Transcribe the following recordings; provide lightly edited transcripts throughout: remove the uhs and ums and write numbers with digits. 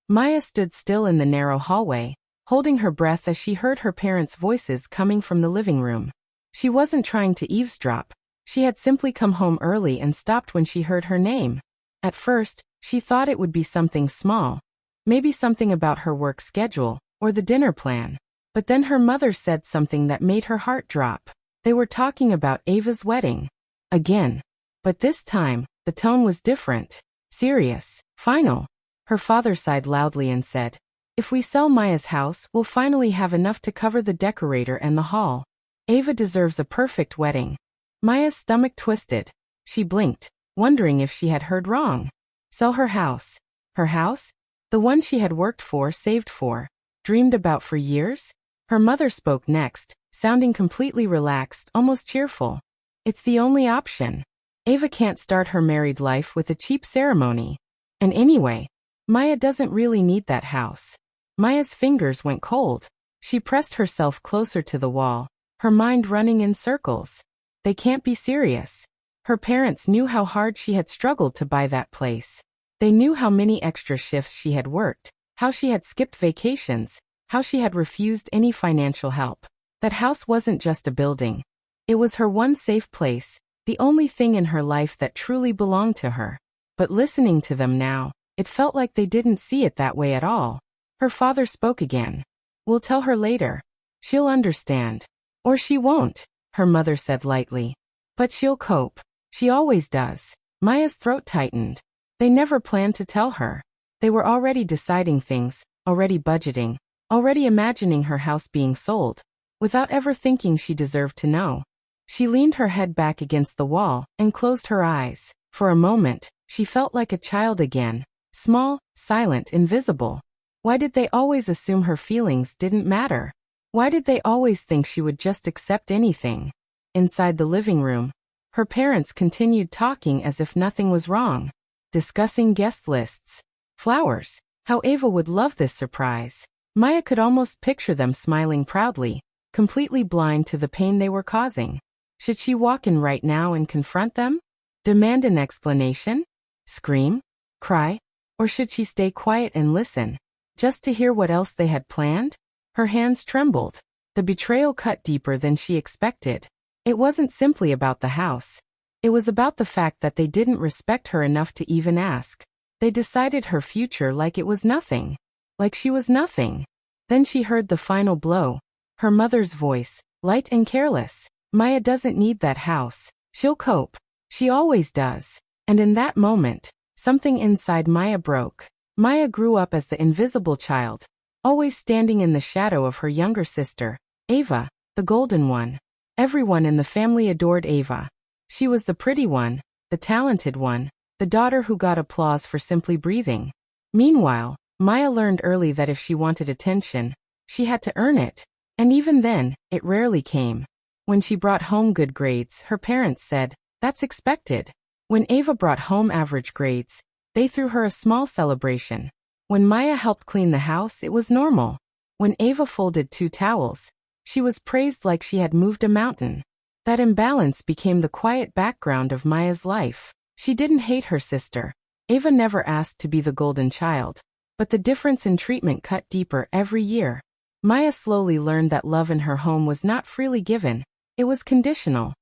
Maya stood still in the narrow hallway, holding her breath as she heard her parents' voices coming from the living room. She wasn't trying to eavesdrop. She had simply come home early and stopped when she heard her name. At first, she thought it would be something small. Maybe something about her work schedule, or the dinner plan. But then her mother said something that made her heart drop. They were talking about Ava's wedding. Again. But this time, the tone was different. Serious. Final. Her father sighed loudly and said, "If we sell Maya's house, we'll finally have enough to cover the decorator and the hall. Ava deserves a perfect wedding." Maya's stomach twisted. She blinked, wondering if she had heard wrong. Sell her house. Her house? The one she had worked for, saved for, dreamed about for years? Her mother spoke next, sounding completely relaxed, almost cheerful. "It's the only option. Ava can't start her married life with a cheap ceremony. And anyway, Maya doesn't really need that house." Maya's fingers went cold. She pressed herself closer to the wall, her mind running in circles. They can't be serious. Her parents knew how hard she had struggled to buy that place. They knew how many extra shifts she had worked, how she had skipped vacations, how she had refused any financial help. That house wasn't just a building. It was her one safe place, the only thing in her life that truly belonged to her. But listening to them now, it felt like they didn't see it that way at all. Her father spoke again. "We'll tell her later. She'll understand. Or she won't," her mother said lightly. "But she'll cope. She always does." Maya's throat tightened. They never planned to tell her. They were already deciding things, already budgeting, already imagining her house being sold, without ever thinking she deserved to know. She leaned her head back against the wall and closed her eyes. For a moment, she felt like a child again, small, silent, invisible. Why did they always assume her feelings didn't matter? Why did they always think she would just accept anything? Inside the living room, her parents continued talking as if nothing was wrong, discussing guest lists, flowers, how Ava would love this surprise. Maya could almost picture them smiling proudly, completely blind to the pain they were causing. Should she walk in right now and confront them? Demand an explanation? Scream? Cry? Or should she stay quiet and listen, just to hear what else they had planned? Her hands trembled. The betrayal cut deeper than she expected. It wasn't simply about the house. It was about the fact that they didn't respect her enough to even ask. They decided her future like it was nothing. Like she was nothing. Then she heard the final blow. Her mother's voice, light and careless. "Maya doesn't need that house. She'll cope. She always does." And in that moment, something inside Maya broke. Maya grew up as the invisible child, always standing in the shadow of her younger sister, Ava, the golden one. Everyone in the family adored Ava. She was the pretty one, the talented one, the daughter who got applause for simply breathing. Meanwhile, Maya learned early that if she wanted attention, she had to earn it. And even then, it rarely came. When she brought home good grades, her parents said, "That's expected." When Ava brought home average grades, they threw her a small celebration. When Maya helped clean the house, it was normal. When Ava folded 2 towels, she was praised like she had moved a mountain. That imbalance became the quiet background of Maya's life. She didn't hate her sister. Ava never asked to be the golden child. But the difference in treatment cut deeper every year. Maya slowly learned that love in her home was not freely given. It was conditional.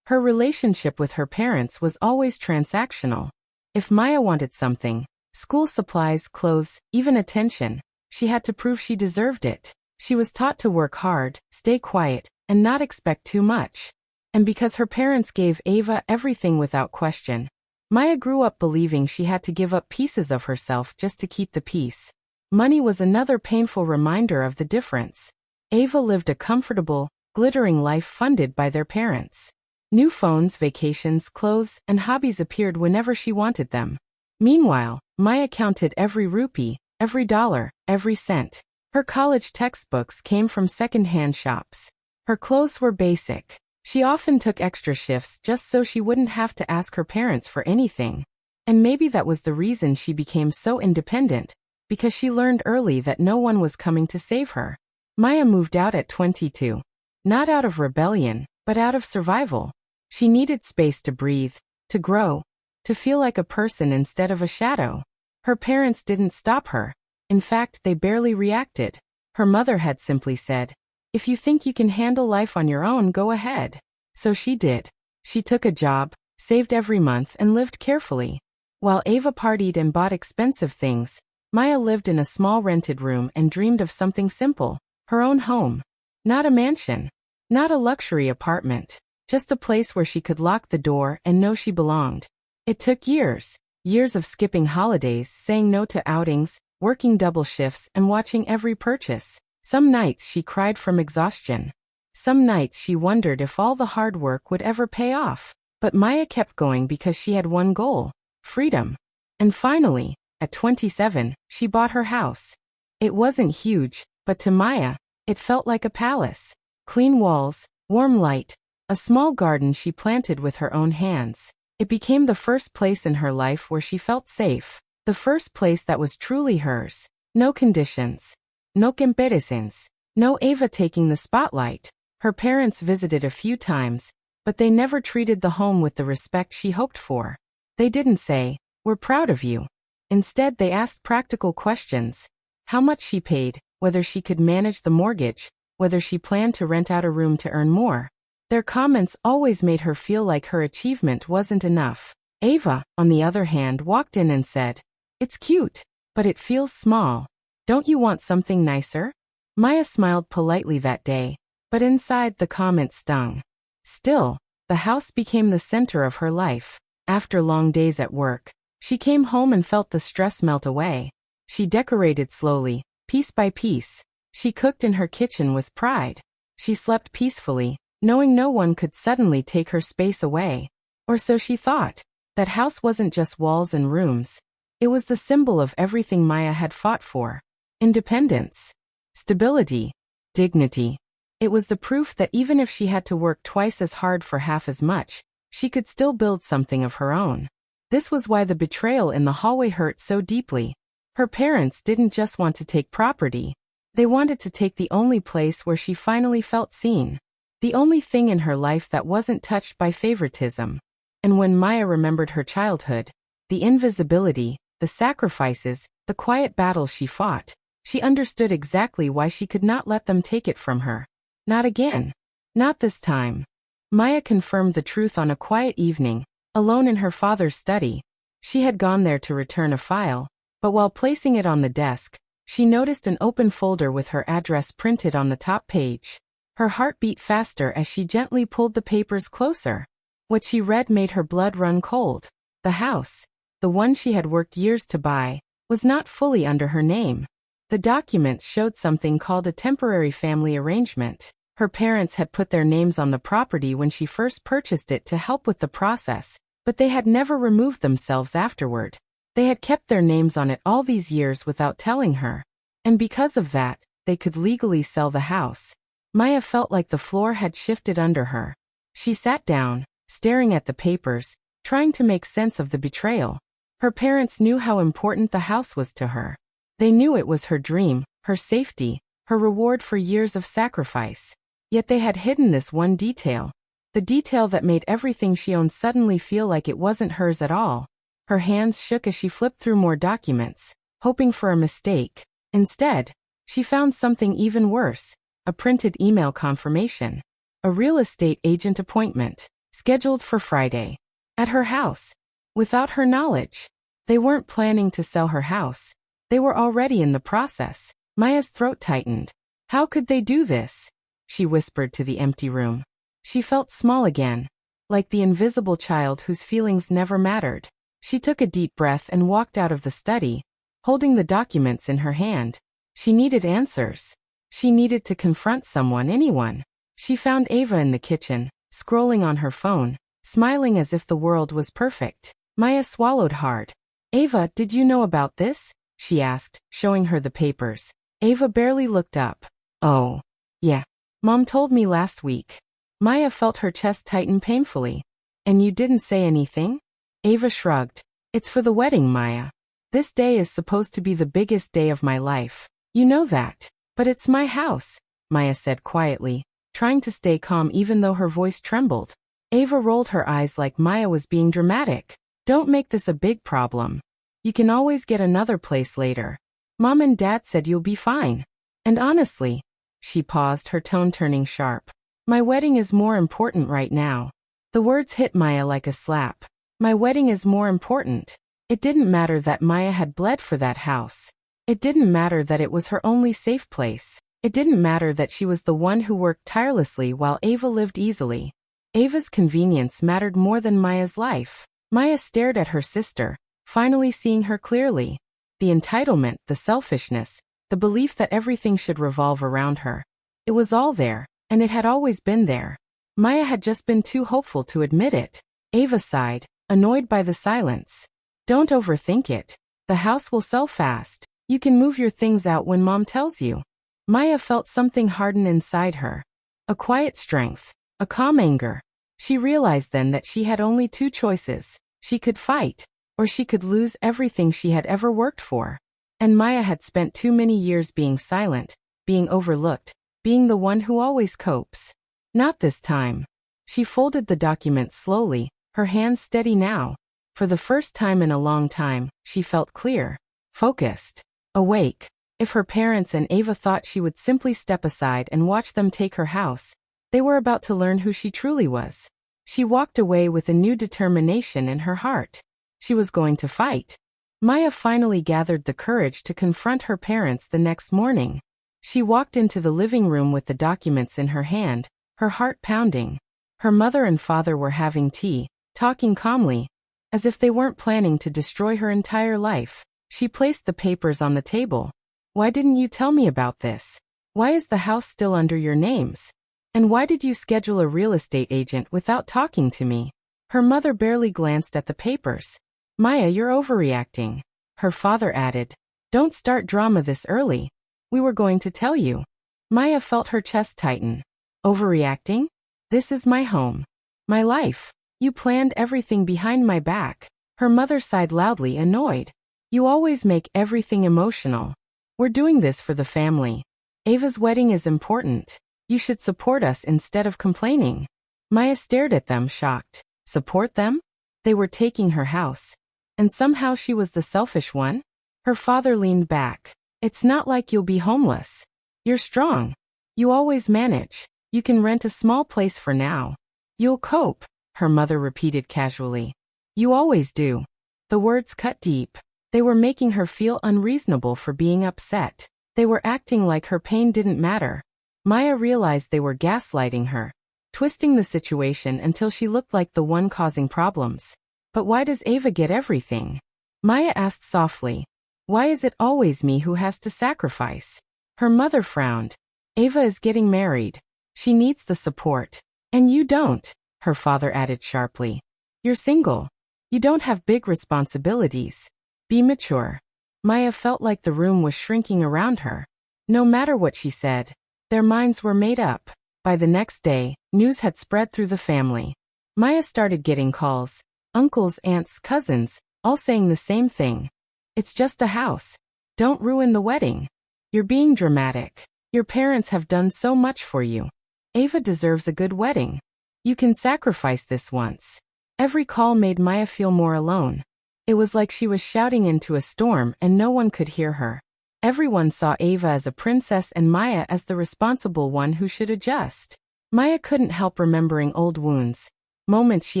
Her relationship with her parents was always transactional. If Maya wanted something, school supplies, clothes, even attention, she had to prove she deserved it. She was taught to work hard, stay quiet, and not expect too much. And because her parents gave Ava everything without question, Maya grew up believing she had to give up pieces of herself just to keep the peace. Money was another painful reminder of the difference. Ava lived a comfortable, glittering life funded by their parents. New phones, vacations, clothes, and hobbies appeared whenever she wanted them. Meanwhile, Maya counted every rupee, every dollar, every cent. Her college textbooks came from second-hand shops. Her clothes were basic. She often took extra shifts just so she wouldn't have to ask her parents for anything. And maybe that was the reason she became so independent, because she learned early that no one was coming to save her. Maya moved out at 22. Not out of rebellion, but out of survival. She needed space to breathe, to grow, to feel like a person instead of a shadow. Her parents didn't stop her. In fact, they barely reacted. Her mother had simply said, "If you think you can handle life on your own, go ahead." So she did. She took a job, saved every month, and lived carefully. While Ava partied and bought expensive things, Maya lived in a small rented room and dreamed of something simple, her own home. Not a mansion. Not a luxury apartment. Just a place where she could lock the door and know she belonged. It took years. Years of skipping holidays, saying no to outings, working double shifts, and watching every purchase. Some nights she cried from exhaustion. Some nights she wondered if all the hard work would ever pay off. But Maya kept going because she had one goal: freedom. And finally, at 27, she bought her house. It wasn't huge, but to Maya, it felt like a palace. Clean walls, warm light, a small garden she planted with her own hands. It became the first place in her life where she felt safe. The first place that was truly hers. No conditions. No comparisons. No Ava taking the spotlight. Her parents visited a few times, but they never treated the home with the respect she hoped for. They didn't say, "We're proud of you." Instead, they asked practical questions. How much she paid, whether she could manage the mortgage, whether she planned to rent out a room to earn more. Their comments always made her feel like her achievement wasn't enough. Ava, on the other hand, walked in and said, "It's cute, but it feels small. Don't you want something nicer?" Maya smiled politely that day, but inside the comment stung. Still, the house became the center of her life. After long days at work, she came home and felt the stress melt away. She decorated slowly, piece by piece. She cooked in her kitchen with pride. She slept peacefully, knowing no one could suddenly take her space away. Or so she thought. That house wasn't just walls and rooms. It was the symbol of everything Maya had fought for. Independence. Stability. Dignity. It was the proof that even if she had to work twice as hard for half as much, she could still build something of her own. This was why the betrayal in the hallway hurt so deeply. Her parents didn't just want to take property. They wanted to take the only place where she finally felt seen. The only thing in her life that wasn't touched by favoritism. And when Maya remembered her childhood, the invisibility, the sacrifices, the quiet battles she fought, she understood exactly why she could not let them take it from her. Not again. Not this time. Maya confirmed the truth on a quiet evening, alone in her father's study. She had gone there to return a file, but while placing it on the desk, she noticed an open folder with her address printed on the top page. Her heart beat faster as she gently pulled the papers closer. What she read made her blood run cold. The house, the one she had worked years to buy, was not fully under her name. The documents showed something called a temporary family arrangement. Her parents had put their names on the property when she first purchased it to help with the process, but they had never removed themselves afterward. They had kept their names on it all these years without telling her. And because of that, they could legally sell the house. Maya felt like the floor had shifted under her. She sat down, staring at the papers, trying to make sense of the betrayal. Her parents knew how important the house was to her. They knew it was her dream, her safety, her reward for years of sacrifice. Yet they had hidden this one detail. The detail that made everything she owned suddenly feel like it wasn't hers at all. Her hands shook as she flipped through more documents, hoping for a mistake. Instead, she found something even worse. A printed email confirmation. A real estate agent appointment, scheduled for Friday. At her house. Without her knowledge. They weren't planning to sell her house. They were already in the process. Maya's throat tightened. How could they do this? She whispered to the empty room. She felt small again, like the invisible child whose feelings never mattered. She took a deep breath and walked out of the study, holding the documents in her hand. She needed answers. She needed to confront someone, anyone. She found Ava in the kitchen, scrolling on her phone, smiling as if the world was perfect. Maya swallowed hard. "Ava, did you know about this?" she asked, showing her the papers. Ava barely looked up. "Oh, yeah. Mom told me last week." Maya felt her chest tighten painfully. "And you didn't say anything?" Ava shrugged. "It's for the wedding, Maya. This day is supposed to be the biggest day of my life. You know that. But it's my house," Maya said quietly, trying to stay calm even though her voice trembled. Ava rolled her eyes like Maya was being dramatic. "Don't make this a big problem. You can always get another place later." Mom and Dad said you'll be fine. And honestly," she paused, her tone turning sharp, "my wedding is more important right now." The words hit Maya like a slap. My wedding is more important. It didn't matter that Maya had bled for that house. It didn't matter that it was her only safe place. It didn't matter that she was the one who worked tirelessly while Ava lived easily. Ava's convenience mattered more than Maya's life. Maya stared at her sister, finally seeing her clearly. The entitlement, the selfishness, the belief that everything should revolve around her. It was all there, and it had always been there. Maya had just been too hopeful to admit it. Ava sighed, annoyed by the silence. "Don't overthink it. The house will sell fast. You can move your things out when Mom tells you." Maya felt something harden inside her. A quiet strength, a calm anger. She realized then that she had only two choices. She could fight, or she could lose everything she had ever worked for. And Maya had spent too many years being silent, being overlooked, being the one who always copes. Not this time. She folded the document slowly, her hands steady now. For the first time in a long time, she felt clear, focused, awake. If her parents and Ava thought she would simply step aside and watch them take her house, they were about to learn who she truly was. She walked away with a new determination in her heart. She was going to fight. Maya finally gathered the courage to confront her parents the next morning. She walked into the living room with the documents in her hand, her heart pounding. Her mother and father were having tea, talking calmly, as if they weren't planning to destroy her entire life. She placed the papers on the table. "Why didn't you tell me about this? Why is the house still under your names? And why did you schedule a real estate agent without talking to me?" Her mother barely glanced at the papers. "Maya, you're overreacting," her father added. "Don't start drama this early. We were going to tell you." Maya felt her chest tighten. "Overreacting? This is my home. My life. You planned everything behind my back." Her mother sighed loudly, annoyed. "You always make everything emotional. We're doing this for the family. Ava's wedding is important. You should support us instead of complaining." Maya stared at them, shocked. Support them? They were taking her house. And somehow she was the selfish one? Her father leaned back. "It's not like you'll be homeless. You're strong. You always manage. You can rent a small place for now. You'll cope," her mother repeated casually. "You always do." The words cut deep. They were making her feel unreasonable for being upset. They were acting like her pain didn't matter. Maya realized they were gaslighting her, twisting the situation until she looked like the one causing problems. "But why does Ava get everything?" Maya asked softly. "Why is it always me who has to sacrifice?" Her mother frowned. "Ava is getting married. She needs the support. And you don't," her father added sharply. "You're single. You don't have big responsibilities. Be mature." Maya felt like the room was shrinking around her. No matter what she said, their minds were made up. By the next day, news had spread through the family. Maya started getting calls. Uncles, aunts, cousins, all saying the same thing. "It's just a house. Don't ruin the wedding. You're being dramatic. Your parents have done so much for you. Ava deserves a good wedding. You can sacrifice this once." Every call made Maya feel more alone. It was like she was shouting into a storm and no one could hear her. Everyone saw Ava as a princess and Maya as the responsible one who should adjust. Maya couldn't help remembering old wounds, moments she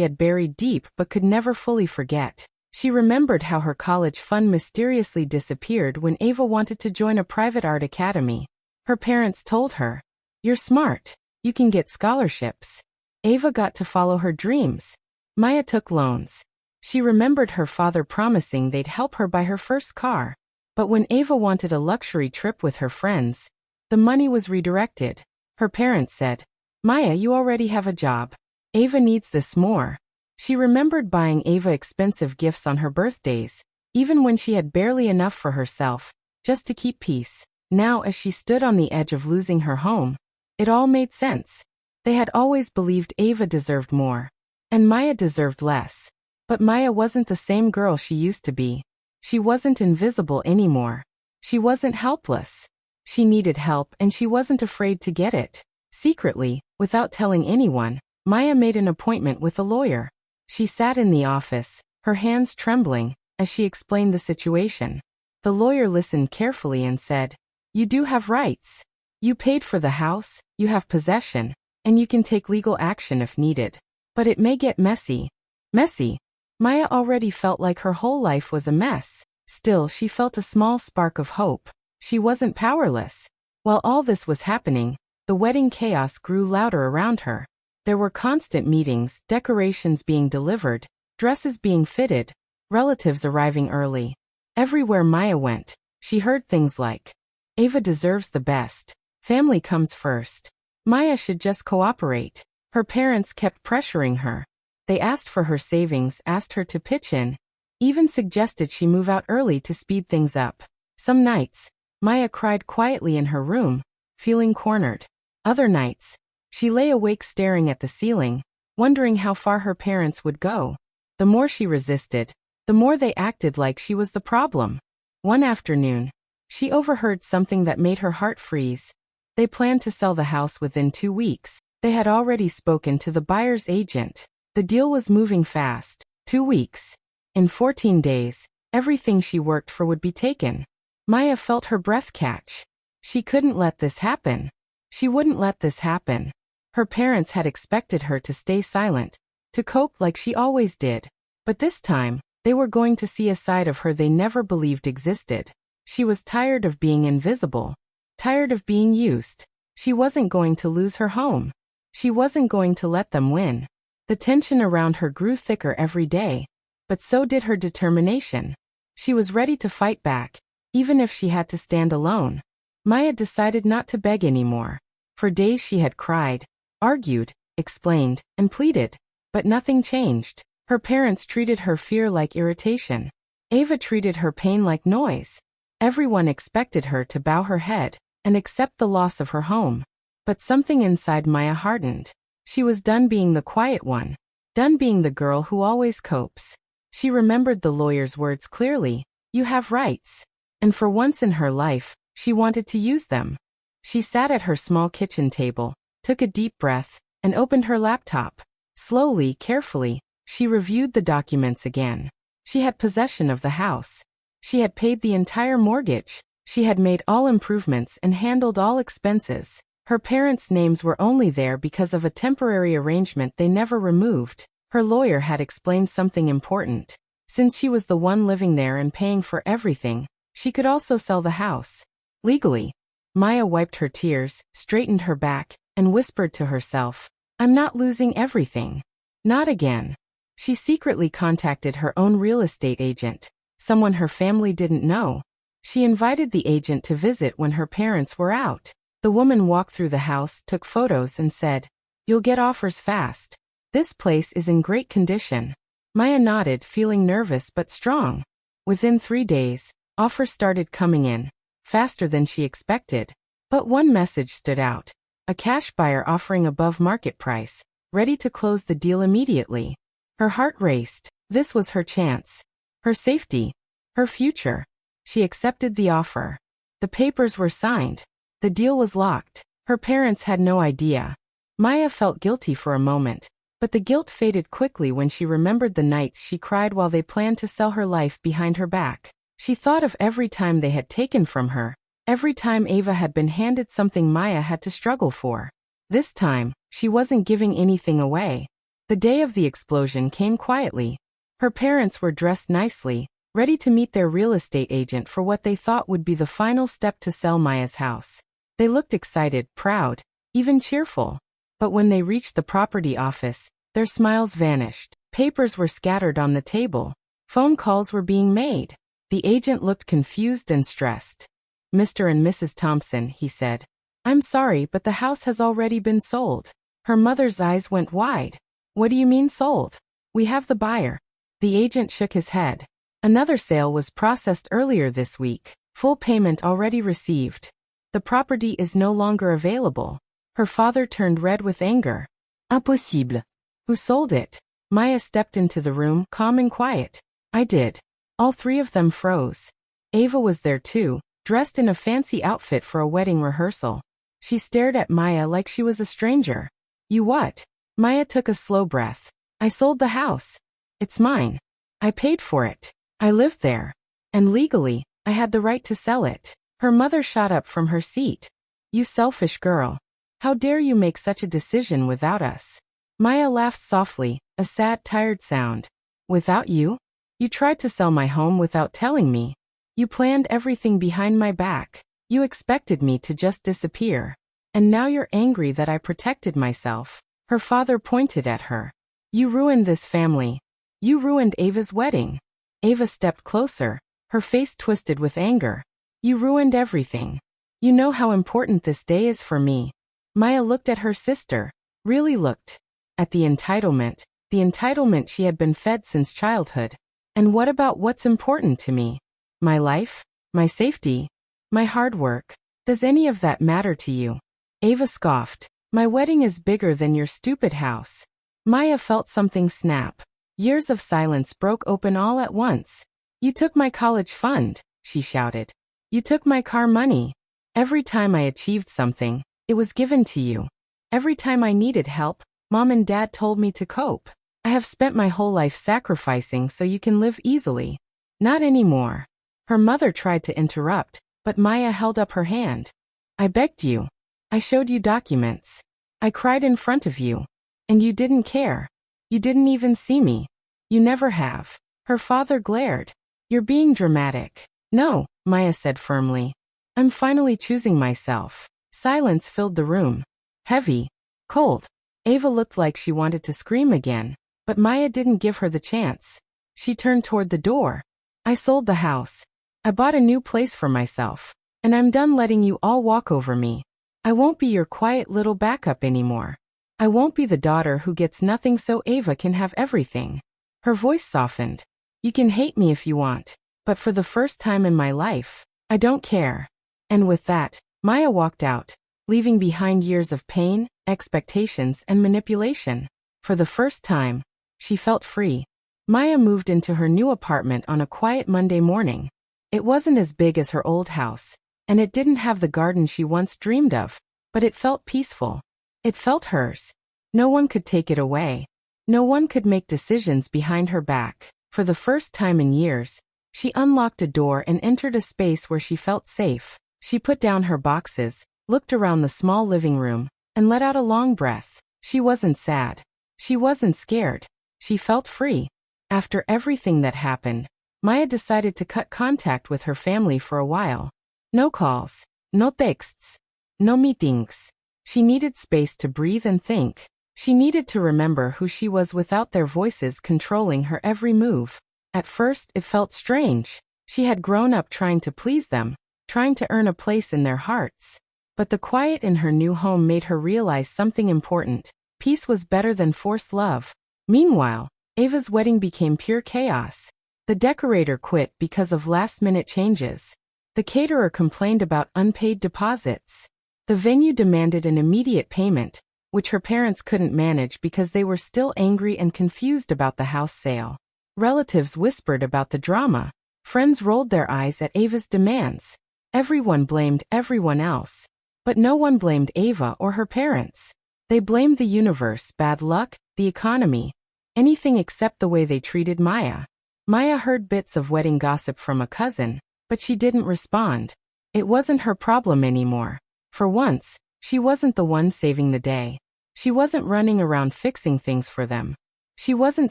had buried deep but could never fully forget. She remembered how her college fund mysteriously disappeared when Ava wanted to join a private art academy. Her parents told her, "You're smart. You can get scholarships." Ava got to follow her dreams. Maya took loans. She remembered her father promising they'd help her buy her first car. But when Ava wanted a luxury trip with her friends, the money was redirected. Her parents said, "Maya, you already have a job. Ava needs this more." She remembered buying Ava expensive gifts on her birthdays, even when she had barely enough for herself, just to keep peace. Now, as she stood on the edge of losing her home, it all made sense. They had always believed Ava deserved more, and Maya deserved less. But Maya wasn't the same girl she used to be. She wasn't invisible anymore. She wasn't helpless. She needed help and she wasn't afraid to get it. Secretly, without telling anyone, Maya made an appointment with a lawyer. She sat in the office, her hands trembling, as she explained the situation. The lawyer listened carefully and said, "You do have rights. You paid for the house, you have possession, and you can take legal action if needed. But it may get messy." Messy? Maya already felt like her whole life was a mess. Still, she felt a small spark of hope. She wasn't powerless. While all this was happening, the wedding chaos grew louder around her. There were constant meetings, decorations being delivered, dresses being fitted, relatives arriving early. Everywhere Maya went, she heard things like, "Ava deserves the best. Family comes first. Maya should just cooperate." Her parents kept pressuring her. They asked for her savings, asked her to pitch in, even suggested she move out early to speed things up. Some nights, Maya cried quietly in her room, feeling cornered. Other nights, she lay awake staring at the ceiling, wondering how far her parents would go. The more she resisted, the more they acted like she was the problem. One afternoon, she overheard something that made her heart freeze. They planned to sell the house within 2 weeks. They had already spoken to the buyer's agent. The deal was moving fast. 2 weeks. In 14 days, everything she worked for would be taken. Maya felt her breath catch. She couldn't let this happen. She wouldn't let this happen. Her parents had expected her to stay silent, to cope like she always did. But this time, they were going to see a side of her they never believed existed. She was tired of being invisible. Tired of being used. She wasn't going to lose her home. She wasn't going to let them win. The tension around her grew thicker every day, but so did her determination. She was ready to fight back, even if she had to stand alone. Maya decided not to beg anymore. For days she had cried, argued, explained, and pleaded, but nothing changed. Her parents treated her fear like irritation. Ava treated her pain like noise. Everyone expected her to bow her head and accept the loss of her home. But something inside Maya hardened. She was done being the quiet one, done being the girl who always copes. She remembered the lawyer's words clearly, "You have rights." And for once in her life, she wanted to use them. She sat at her small kitchen table, took a deep breath, and opened her laptop. Slowly, carefully, she reviewed the documents again. She had possession of the house. She had paid the entire mortgage. She had made all improvements and handled all expenses. Her parents' names were only there because of a temporary arrangement they never removed. Her lawyer had explained something important. Since she was the one living there and paying for everything, she could also sell the house. Legally. Maya wiped her tears, straightened her back, and whispered to herself, "I'm not losing everything. Not again." She secretly contacted her own real estate agent, someone her family didn't know. She invited the agent to visit when her parents were out. The woman walked through the house, took photos, and said, "You'll get offers fast. This place is in great condition." Maya nodded, feeling nervous but strong. Within 3 days, offers started coming in, faster than she expected. But one message stood out. A cash buyer offering above market price, ready to close the deal immediately. Her heart raced. This was her chance. Her safety. Her future. She accepted the offer. The papers were signed. The deal was locked. Her parents had no idea. Maya felt guilty for a moment, but the guilt faded quickly when she remembered the nights she cried while they planned to sell her life behind her back. She thought of every time they had taken from her, every time Ava had been handed something Maya had to struggle for. This time, she wasn't giving anything away. The day of the explosion came quietly. Her parents were dressed nicely, ready to meet their real estate agent for what they thought would be the final step to sell Maya's house. They looked excited, proud, even cheerful. But when they reached the property office, their smiles vanished. Papers were scattered on the table. Phone calls were being made. The agent looked confused and stressed. "Mr. and Mrs. Thompson," he said. "I'm sorry, but the house has already been sold." Her mother's eyes went wide. "What do you mean sold? We have the buyer." The agent shook his head. "Another sale was processed earlier this week. Full payment already received. The property is no longer available." Her father turned red with anger. "Impossible." "Who sold it?" Maya stepped into the room, calm and quiet. "I did." All 3 of them froze. Ava was there too, dressed in a fancy outfit for a wedding rehearsal. She stared at Maya like she was a stranger. "You what?" Maya took a slow breath. "I sold the house. It's mine. I paid for it. I lived there. And legally, I had the right to sell it. Her mother shot up from her seat. You selfish girl. How dare you make such a decision without us? Maya laughed softly, a sad, tired sound. Without you? You tried to sell my home without telling me. You planned everything behind my back. You expected me to just disappear. And now you're angry that I protected myself. Her father pointed at her. You ruined this family. You ruined Ava's wedding. Ava stepped closer, her face twisted with anger. You ruined everything. You know how important this day is for me. Maya looked at her sister, really looked at the entitlement she had been fed since childhood. And what about what's important to me? My life? My safety? My hard work? Does any of that matter to you? Ava scoffed. My wedding is bigger than your stupid house. Maya felt something snap. Years of silence broke open all at once. You took my college fund, she shouted. You took my car money. Every time I achieved something, it was given to you. Every time I needed help, Mom and Dad told me to cope. I have spent my whole life sacrificing so you can live easily. Not anymore. Her mother tried to interrupt, but Maya held up her hand. I begged you. I showed you documents. I cried in front of you. And you didn't care. You didn't even see me. You never have. Her father glared. You're being dramatic. No, Maya said firmly. I'm finally choosing myself. Silence filled the room. Heavy. Cold. Ava looked like she wanted to scream again, but Maya didn't give her the chance. She turned toward the door. I sold the house. I bought a new place for myself. And I'm done letting you all walk over me. I won't be your quiet little backup anymore. I won't be the daughter who gets nothing so Ava can have everything. Her voice softened. You can hate me if you want, but for the first time in my life, I don't care. And with that, Maya walked out, leaving behind years of pain, expectations, and manipulation. For the first time, she felt free. Maya moved into her new apartment on a quiet Monday morning. It wasn't as big as her old house, and it didn't have the garden she once dreamed of, but it felt peaceful. It felt hers. No one could take it away. No one could make decisions behind her back. For the first time in years, she unlocked a door and entered a space where she felt safe. She put down her boxes, looked around the small living room, and let out a long breath. She wasn't sad. She wasn't scared. She felt free. After everything that happened, Maya decided to cut contact with her family for a while. No calls, no texts, no meetings. She needed space to breathe and think. She needed to remember who she was without their voices controlling her every move. At first, it felt strange. She had grown up trying to please them, trying to earn a place in their hearts. But the quiet in her new home made her realize something important. Peace was better than forced love. Meanwhile, Ava's wedding became pure chaos. The decorator quit because of last-minute changes. The caterer complained about unpaid deposits. The venue demanded an immediate payment, which her parents couldn't manage because they were still angry and confused about the house sale. Relatives whispered about the drama. Friends rolled their eyes at Ava's demands. Everyone blamed everyone else. But no one blamed Ava or her parents. They blamed the universe, bad luck, the economy, anything except the way they treated Maya. Maya heard bits of wedding gossip from a cousin, but she didn't respond. It wasn't her problem anymore. For once, she wasn't the one saving the day. She wasn't running around fixing things for them. She wasn't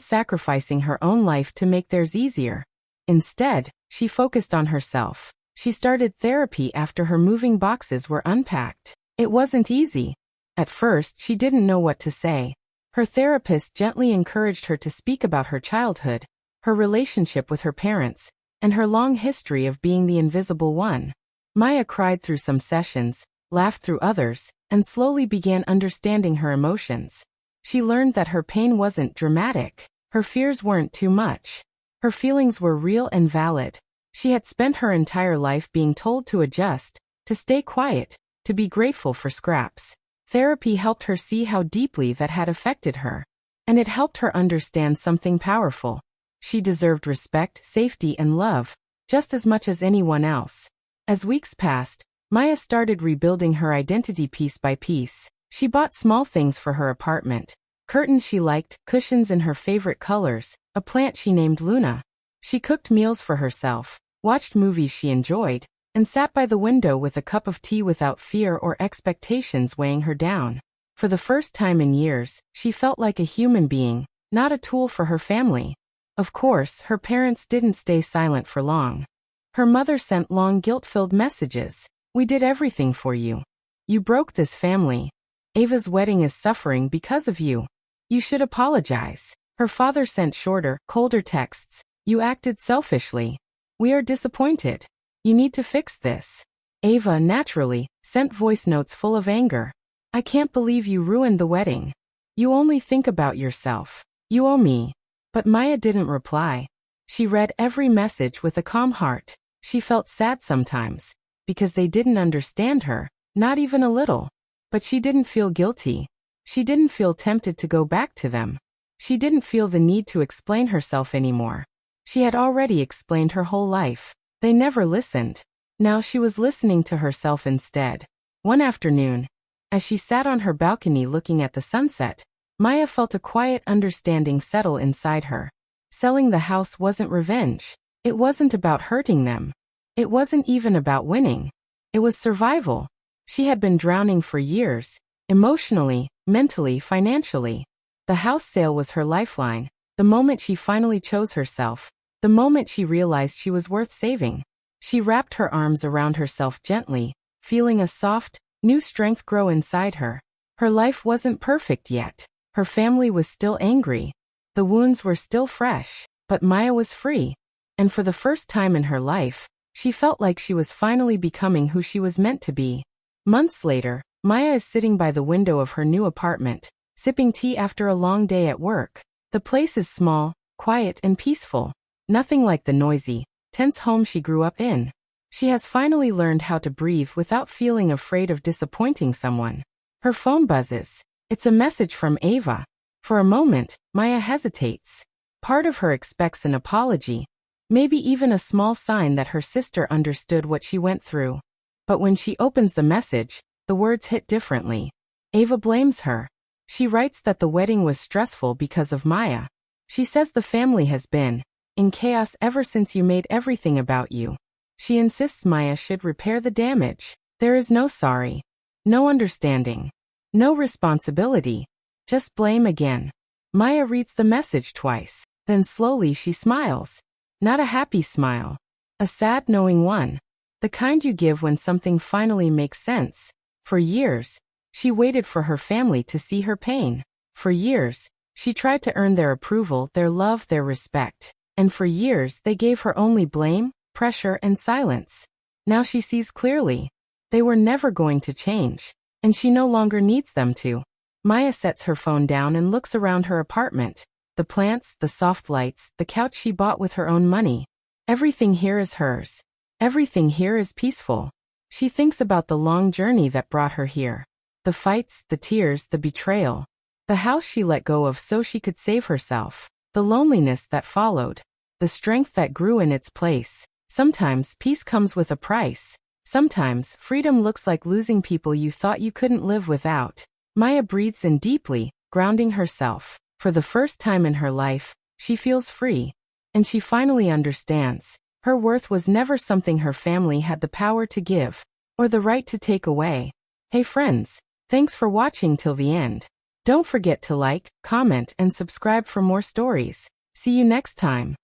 sacrificing her own life to make theirs easier. Instead, she focused on herself. She started therapy after her moving boxes were unpacked. It wasn't easy. At first, she didn't know what to say. Her therapist gently encouraged her to speak about her childhood, her relationship with her parents, and her long history of being the invisible one. Maya cried through some sessions, laughed through others, and slowly began understanding her emotions. She learned that her pain wasn't dramatic. Her fears weren't too much. Her feelings were real and valid. She had spent her entire life being told to adjust, to stay quiet, to be grateful for scraps. Therapy helped her see how deeply that had affected her. And it helped her understand something powerful. She deserved respect, safety, and love, just as much as anyone else. As weeks passed, Maya started rebuilding her identity piece by piece. She bought small things for her apartment. Curtains she liked, cushions in her favorite colors, a plant she named Luna. She cooked meals for herself, watched movies she enjoyed, and sat by the window with a cup of tea without fear or expectations weighing her down. For the first time in years, she felt like a human being, not a tool for her family. Of course, her parents didn't stay silent for long. Her mother sent long guilt-filled messages. "We did everything for you. You broke this family. Ava's wedding is suffering because of you. You should apologize." Her father sent shorter, colder texts. "You acted selfishly. We are disappointed. You need to fix this." Ava, naturally, sent voice notes full of anger. "I can't believe you ruined the wedding. You only think about yourself. You owe me." But Maya didn't reply. She read every message with a calm heart. She felt sad sometimes, because they didn't understand her, not even a little. But she didn't feel guilty. She didn't feel tempted to go back to them. She didn't feel the need to explain herself anymore. She had already explained her whole life. They never listened. Now she was listening to herself instead. One afternoon, as she sat on her balcony looking at the sunset, Maya felt a quiet understanding settle inside her. Selling the house wasn't revenge. It wasn't about hurting them. It wasn't even about winning. It was survival. She had been drowning for years, emotionally, mentally, financially. The house sale was her lifeline. The moment she finally chose herself, the moment she realized she was worth saving, she wrapped her arms around herself gently, feeling a soft, new strength grow inside her. Her life wasn't perfect yet. Her family was still angry. The wounds were still fresh, but Maya was free. And for the first time in her life, she felt like she was finally becoming who she was meant to be. Months later, Maya is sitting by the window of her new apartment, sipping tea after a long day at work. The place is small, quiet, and peaceful. Nothing like the noisy, tense home she grew up in. She has finally learned how to breathe without feeling afraid of disappointing someone. Her phone buzzes. It's a message from Ava. For a moment, Maya hesitates. Part of her expects an apology, maybe even a small sign that her sister understood what she went through. But when she opens the message, the words hit differently. Ava blames her. She writes that the wedding was stressful because of Maya. She says the family has been in chaos ever since you made everything about you. She insists Maya should repair the damage. There is no sorry, no understanding, no responsibility, just blame again. Maya reads the message twice. Then slowly she smiles. Not a happy smile. A sad knowing one. The kind you give when something finally makes sense. For years, she waited for her family to see her pain. For years, she tried to earn their approval, their love, their respect. And for years they gave her only blame, pressure, and silence. Now she sees clearly. They were never going to change. And she no longer needs them to. Maya sets her phone down and looks around her apartment. The plants, the soft lights, the couch she bought with her own money. Everything here is hers. Everything here is peaceful. She thinks about the long journey that brought her here. The fights, the tears, the betrayal. The house she let go of so she could save herself. The loneliness that followed. The strength that grew in its place. Sometimes peace comes with a price. Sometimes freedom looks like losing people you thought you couldn't live without. Maya breathes in deeply, grounding herself. For the first time in her life, she feels free. And she finally understands. Her worth was never something her family had the power to give, or the right to take away. Hey friends, thanks for watching till the end. Don't forget to like, comment, and subscribe for more stories. See you next time.